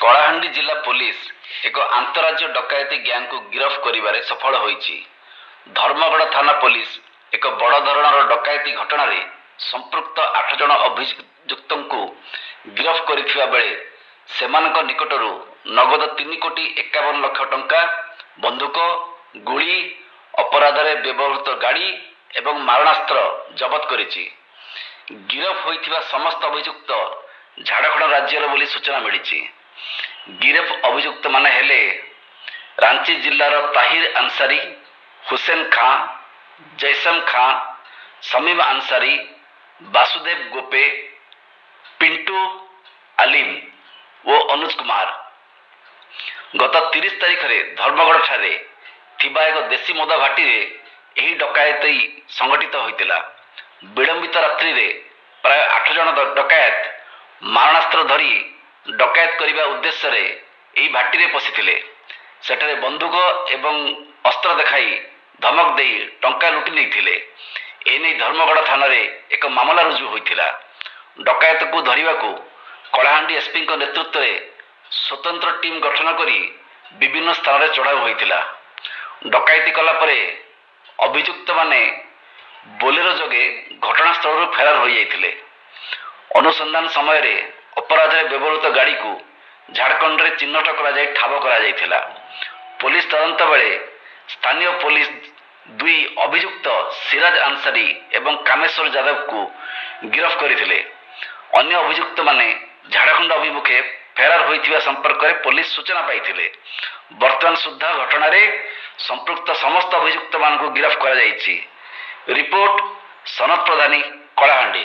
କଳାହାଣ୍ଡି ଜିଲ୍ଲା ପୋଲିସ ଏକ ଆନ୍ତଃରାଜ୍ୟ ଡକାୟତି ଗ୍ୟାଙ୍ଗକୁ ଗିରଫ କରିବାରେ ସଫଳ ହୋଇଛି। ଧର୍ମଗଡ଼ ଥାନା ପୋଲିସ ଏକ ବଡ଼ ଧରଣର ଡକାୟତି ଘଟଣାରେ ସମ୍ପୃକ୍ତ 8 ଜଣ ଅଭିଯୁକ୍ତଙ୍କୁ ଗିରଫ କରିଥିବା ବେଳେ ସେମାନଙ୍କ ନିକଟରୁ ନଗଦ 3,51,00,000 ଟଙ୍କା, ବନ୍ଧୁକ, ଗୁଳି, ଅପରାଧରେ ବ୍ୟବହୃତ ଗାଡ଼ି ଏବଂ ମାରଣାସ୍ତ୍ର ଜବତ କରିଛି। ଗିରଫ ହୋଇଥିବା ସମସ୍ତ ଅଭିଯୁକ୍ତ ଝାଡ଼ଖଣ୍ଡ ରାଜ୍ୟର ବୋଲି ସୂଚନା ମିଳିଛି। ଗିରଫ ଅଭିଯୁକ୍ତମାନେ ହେଲେ ରାଞ୍ଚି ଜିଲ୍ଲାର ତାହିର ଆନସାରୀ, ହୁସେନ ଖାଁ, ଜୈସମ ଖାଁ, ସମୀମ ଆନସାରୀ, ବାସୁଦେବ ଗୋପେ, ପିଣ୍ଟୁ ଆଲିମ ଓ ଅନୁଜ କୁମାର। ଗତ 30 ତାରିଖରେ ଧର୍ମଗଡ଼ଠାରେ ଥିବା ଏକ ଦେଶୀ ମଦ ଭାଟିରେ ଏହି ଡକାୟତି ସଂଗଠିତ ହୋଇଥିଲା। ବିଳମ୍ବିତ ରାତ୍ରିରେ ପ୍ରାୟ 8 ଜଣ ଡକାୟତ ମାରଣାସ୍ତ୍ର ଧରି ଡକାୟତ କରିବା ଉଦ୍ଦେଶ୍ୟରେ ଏହି ଭାଟିରେ ପଶିଥିଲେ। ସେଠାରେ ବନ୍ଧୁକ ଏବଂ ଅସ୍ତ୍ର ଦେଖାଇ ଧମକ ଦେଇ ଟଙ୍କା ଲୁଟି ନେଇଥିଲେ। ଏନେଇ ଧର୍ମଗଡ଼ ଥାନାରେ ଏକ ମାମଲା ରୁଜୁ ହୋଇଥିଲା। ଡକାୟତକୁ ଧରିବାକୁ କଳାହାଣ୍ଡି ଏସ୍ପିଙ୍କ ନେତୃତ୍ୱରେ ସ୍ୱତନ୍ତ୍ର ଟିମ୍ ଗଠନ କରି ବିଭିନ୍ନ ସ୍ଥାନରେ ଚଢ଼ାଉ ହୋଇଥିଲା। ଡକାୟତି କଲା ପରେ ଅଭିଯୁକ୍ତମାନେ ବୋଲେରୋ ଯୋଗେ ଘଟଣାସ୍ଥଳରୁ ଫେରାର ହୋଇଯାଇଥିଲେ। ଅନୁସନ୍ଧାନ ସମୟରେ ଅପରାଧରେ ବ୍ୟବହୃତ ଗାଡ଼ିକୁ ଝାଡ଼ଖଣ୍ଡରେ ଚିହ୍ନଟ କରାଯାଇ ଠାବ କରାଯାଇଥିଲା। ପୋଲିସ ତଦନ୍ତ ବେଳେ ସ୍ଥାନୀୟ ପୋଲିସ 2 ଅଭିଯୁକ୍ତ ସିରାଜ ଆନସାରୀ ଏବଂ କାମେଶ୍ୱର ଯାଦବଙ୍କୁ ଗିରଫ କରିଥିଲେ। ଅନ୍ୟ ଅଭିଯୁକ୍ତମାନେ ଝାଡ଼ଖଣ୍ଡ ଅଭିମୁଖେ ଫେରାର ହୋଇଥିବା ସମ୍ପର୍କରେ ପୋଲିସ ସୂଚନା ପାଇଥିଲେ। ବର୍ତ୍ତମାନ ସୁଦ୍ଧା ଘଟଣାରେ ସମ୍ପୃକ୍ତ ସମସ୍ତ ଅଭିଯୁକ୍ତମାନଙ୍କୁ ଗିରଫ କରାଯାଇଛି। ରିପୋର୍ଟ ସନତ ପ୍ରଧାନୀ, କଳାହାଣ୍ଡି।